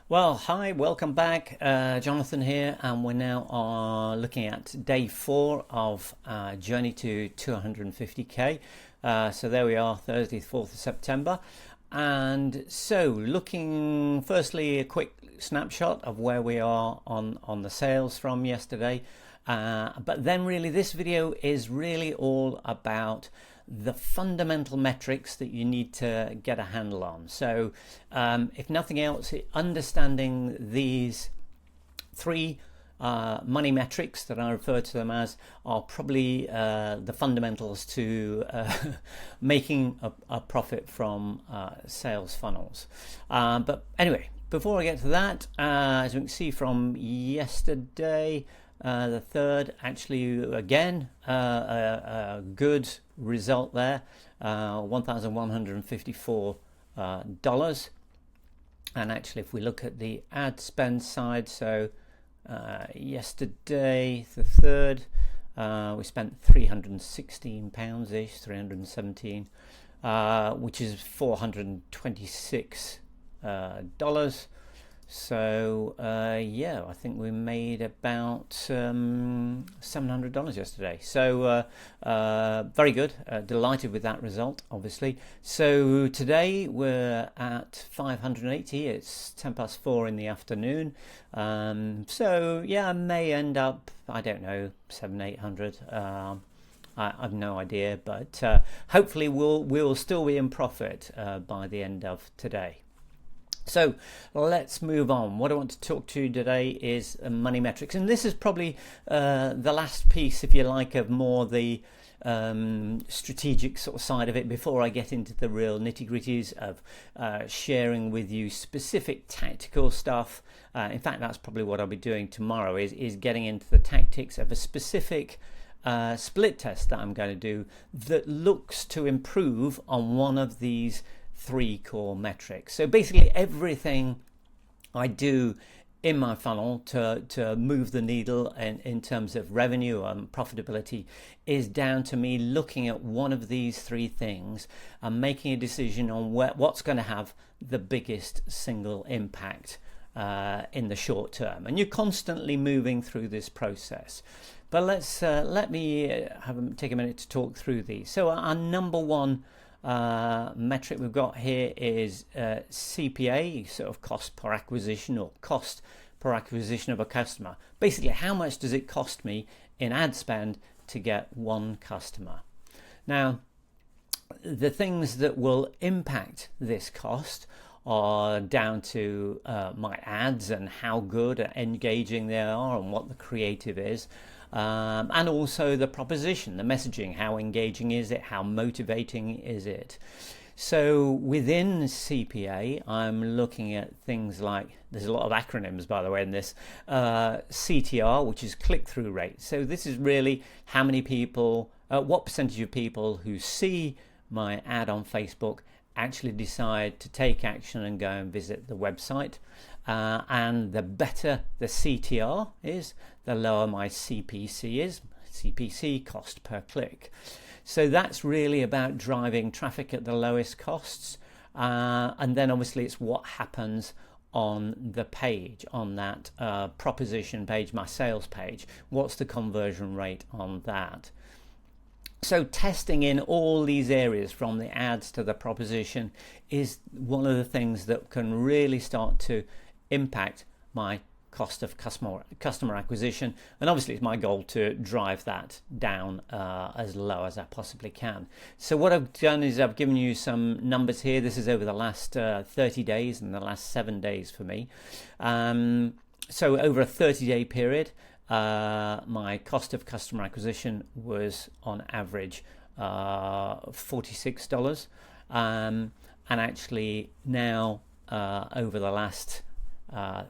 Well, hi, welcome back. Jonathan here, and we're now looking at day 4 of journey to 250k. So there we are, Thursday, 4th of September. And so, looking firstly, a quick snapshot of where we are on the sales from yesterday. But then, really, this video is really all about the fundamental metrics that you need to get a handle on. So if nothing else, understanding these three money metrics that I refer to them as are probably the fundamentals to making a profit from sales funnels. But anyway, before I get to that, as you can see from yesterday, the third, actually, again, a good result there, $1,154. And actually, if we look at the ad spend side, so yesterday, the third, we spent £316-ish, 317, which is $426. So yeah, I think we made about $700 yesterday. So very good. Delighted with that result, obviously. So today we're at 580. It's 4:10 in the afternoon. So yeah, I may end up, I don't know, 700-800. I've no idea, but hopefully we'll still be in profit by the end of today. So let's move on. What I want to talk to you today is money metrics, and this is probably the last piece, if you like, of more the strategic sort of side of it before I get into the real nitty-gritties of sharing with you specific tactical stuff. In fact, that's probably what I'll be doing tomorrow, is getting into the tactics of a specific split test that I'm going to do that looks to improve on one of these three core metrics. So basically everything I do in my funnel to move the needle in terms of revenue and profitability is down to me looking at one of these three things and making a decision on what's going to have the biggest single impact in the short term. And you're constantly moving through this process. But let me take a minute to talk through these. So our number one metric we've got here is CPA, sort of cost per acquisition, or cost per acquisition of a customer. Basically, how much does it cost me in ad spend to get one customer? Now, the things that will impact this cost are down to my ads and how good and engaging they are and what the creative is. And also the proposition, the messaging, how engaging is it, how motivating is it. So within CPA, I'm looking at things like, there's a lot of acronyms by the way in this, CTR, which is click-through rate. So this is really how many people, what percentage of people who see my ad on Facebook actually decide to take action and go and visit the website. And the better the CTR is, the lower my CPC is, CPC, cost per click. So that's really about driving traffic at the lowest costs. And then obviously it's what happens on the page, on that proposition page, my sales page. What's the conversion rate on that? So testing in all these areas, from the ads to the proposition, is one of the things that can really start to impact my cost of customer acquisition. And obviously it's my goal to drive that down as low as I possibly can. So what I've done is I've given you some numbers here. This is over the last 30 days and the last 7 days for me. So over a 30-day period, my cost of customer acquisition was on average $46, and actually now over the last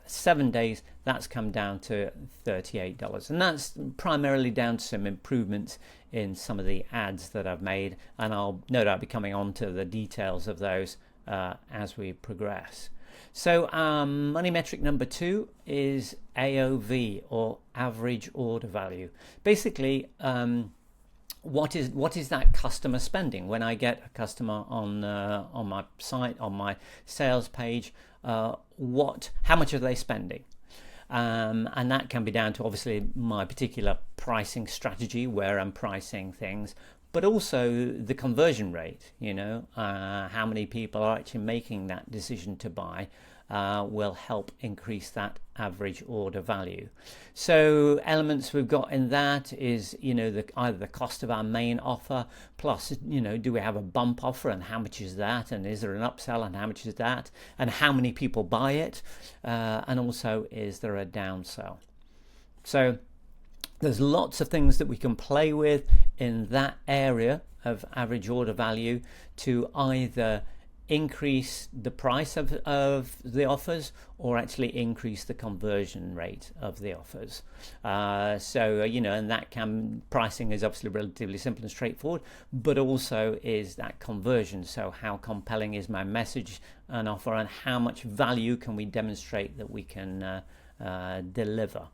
7 days that's come down to $38, and that's primarily down to some improvements in some of the ads that I've made, and I'll no doubt be coming on to the details of those as we progress. So money metric number 2 is AOV, or average order value. Basically, what is that customer spending? When I get a customer on my site, on my sales page, how much are they spending. And that can be down to obviously my particular pricing strategy, where I'm pricing things, but also the conversion rate. How many people are actually making that decision to buy will help increase that average order value. So elements we've got in that is either the cost of our main offer, plus do we have a bump offer, and how much is that, and is there an upsell, and how much is that, and how many people buy it, and also is there a downsell. So there's lots of things that we can play with in that area of average order value to either increase the price of the offers, or actually increase the conversion rate of the offers. And that pricing is obviously relatively simple and straightforward, but also is that conversion. So how compelling is my message and offer, and how much value can we demonstrate that we can deliver.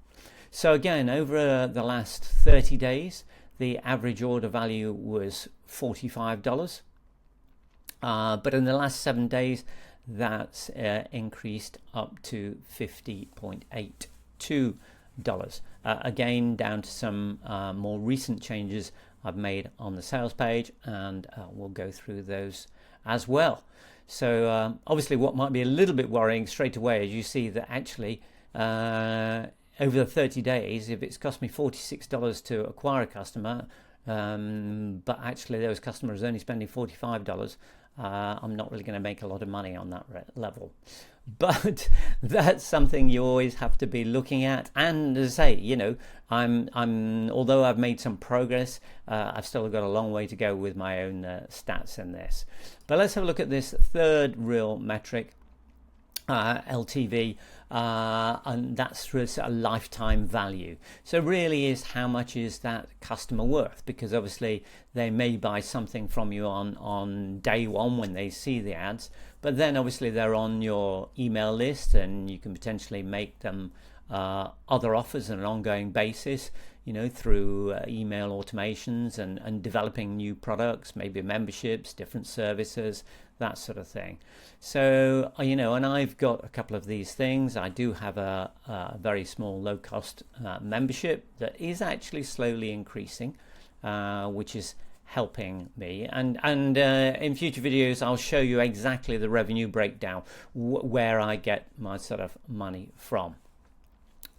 So again, over the last 30 days, the average order value was $45. But in the last 7 days, that's increased up to $50.82. Again, down to some more recent changes I've made on the sales page, and we'll go through those as well. So obviously what might be a little bit worrying straight away is you see that actually over the 30 days, if it's cost me $46 to acquire a customer, but actually those customers are only spending $45, I'm not really going to make a lot of money on that level. But that's something you always have to be looking at. And as I say, I'm although I've made some progress, I've still got a long way to go with my own stats in this. But let's have a look at this third real metric, LTV, and that's a lifetime value. So really is how much is that customer worth, because obviously they may buy something from you on day one when they see the ads, but then obviously they're on your email list, and you can potentially make them other offers on an ongoing basis, through email automations and developing new products, maybe memberships, different services, that sort of thing. So, and I've got a couple of these things. I do have a very small low-cost membership that is actually slowly increasing, which is helping me. And in future videos, I'll show you exactly the revenue breakdown, where I get my sort of money from.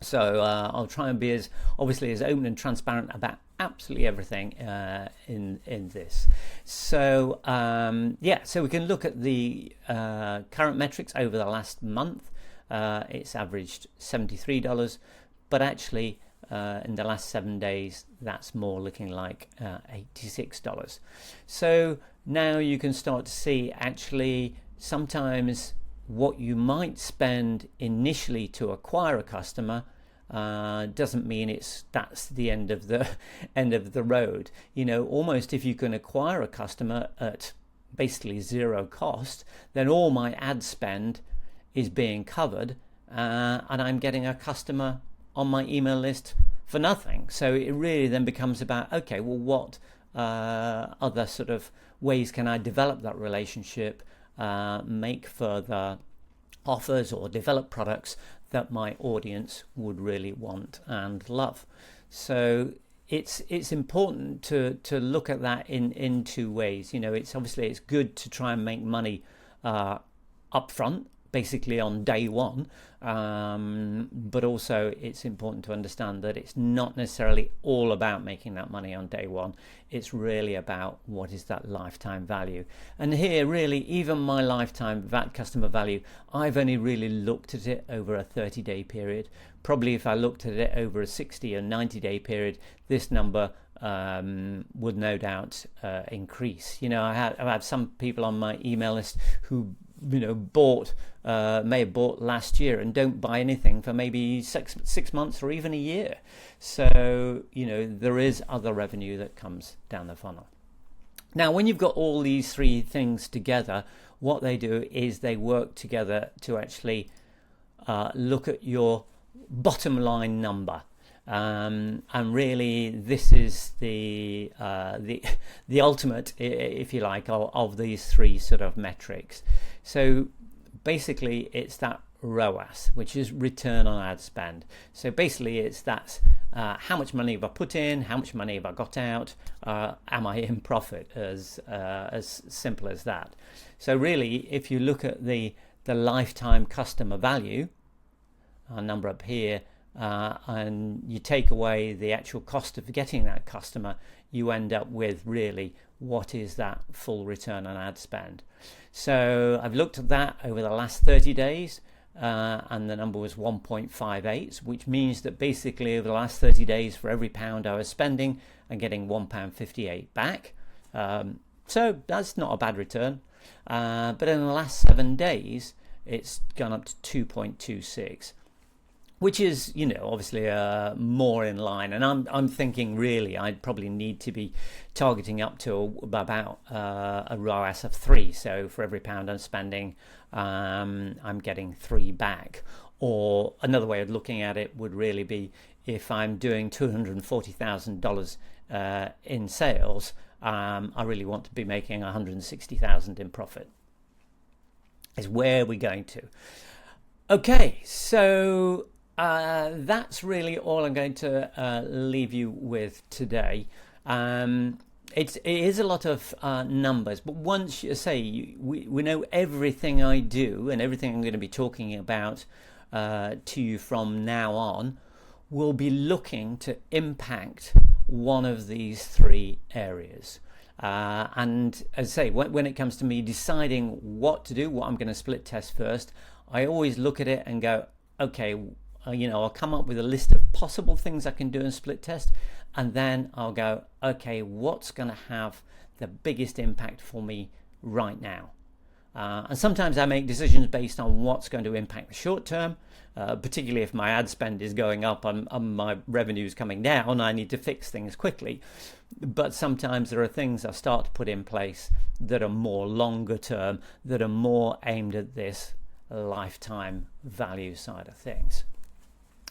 So I'll try and be as open and transparent about absolutely everything in this. So so we can look at the current metrics over the last month. It's averaged $73, but actually in the last 7 days, that's more looking like $86. So now you can start to see actually sometimes what you might spend initially to acquire a customer doesn't mean that's the end of the road. Almost if you can acquire a customer at basically zero cost, then all my ad spend is being covered, and I'm getting a customer on my email list for nothing. So it really then becomes about, okay, well, what other sort of ways can I develop that relationship, make further offers, or develop products that my audience would really want and love. So it's important to look at that in two ways. It's good to try and make money upfront, basically on day one, but also it's important to understand that it's not necessarily all about making that money on day one. It's really about what is that lifetime value. And here really, even my lifetime customer value, I've only really looked at it over a 30-day period. Probably if I looked at it over a 60 or 90-day period, this number would no doubt increase. I've had some people on my email list who may have bought last year and don't buy anything for maybe six months or even a year. So there is other revenue that comes down the funnel. Now, when you've got all these three things together, what they do is they work together to actually look at your bottom line number. And really, this is the ultimate, if you like, of these three sort of metrics. So basically, it's that ROAS, which is return on ad spend. So basically that's how much money have I put in, how much money have I got out, am I in profit, as simple as that. So really, if you look at the lifetime customer value, our number up here, and you take away the actual cost of getting that customer, you end up with really what is that full return on ad spend. So I've looked at that over the last 30 days, and the number was 1.58, which means that basically over the last 30 days, for every pound I was spending, I'm getting £1.58 back. So that's not a bad return. But in the last 7 days, it's gone up to 2.26. Which is, obviously more in line. And I'm thinking really I'd probably need to be targeting up to about a ROAS of 3. So for every pound I'm spending, I'm getting 3 back. Or another way of looking at it would really be if I'm doing $240,000 in sales, I really want to be making $160,000 in profit. Is where we're going to. Okay, so that's really all I'm going to leave you with today. It is a lot of numbers, but once you say we know everything I do and everything I'm going to be talking about to you from now on will be looking to impact one of these 3 areas. And as I say, when it comes to me deciding what to do, what I'm going to split test first, I always look at it and go, okay, I'll come up with a list of possible things I can do in split test, and then I'll go, okay, what's going to have the biggest impact for me right now? And sometimes I make decisions based on what's going to impact the short term, particularly if my ad spend is going up and my revenue is coming down, I need to fix things quickly. But sometimes there are things I start to put in place that are more longer term, that are more aimed at this lifetime value side of things.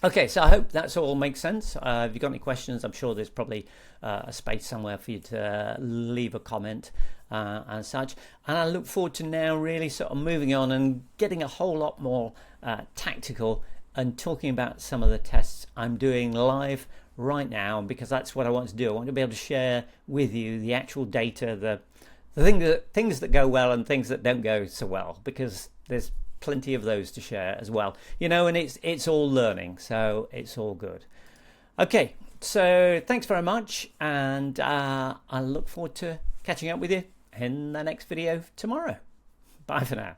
Okay, so I hope that's all makes sense. If you've got any questions, I'm sure there's probably a space somewhere for you to leave a comment and such. And I look forward to now really sort of moving on and getting a whole lot more tactical and talking about some of the tests I'm doing live right now, because that's what I want to do. I want to be able to share with you the actual data, the things that go well and things that don't go so well, because there's plenty of those to share as well, and it's all learning, so it's all good. Okay, so thanks very much, and I look forward to catching up with you in the next video tomorrow. Bye for now.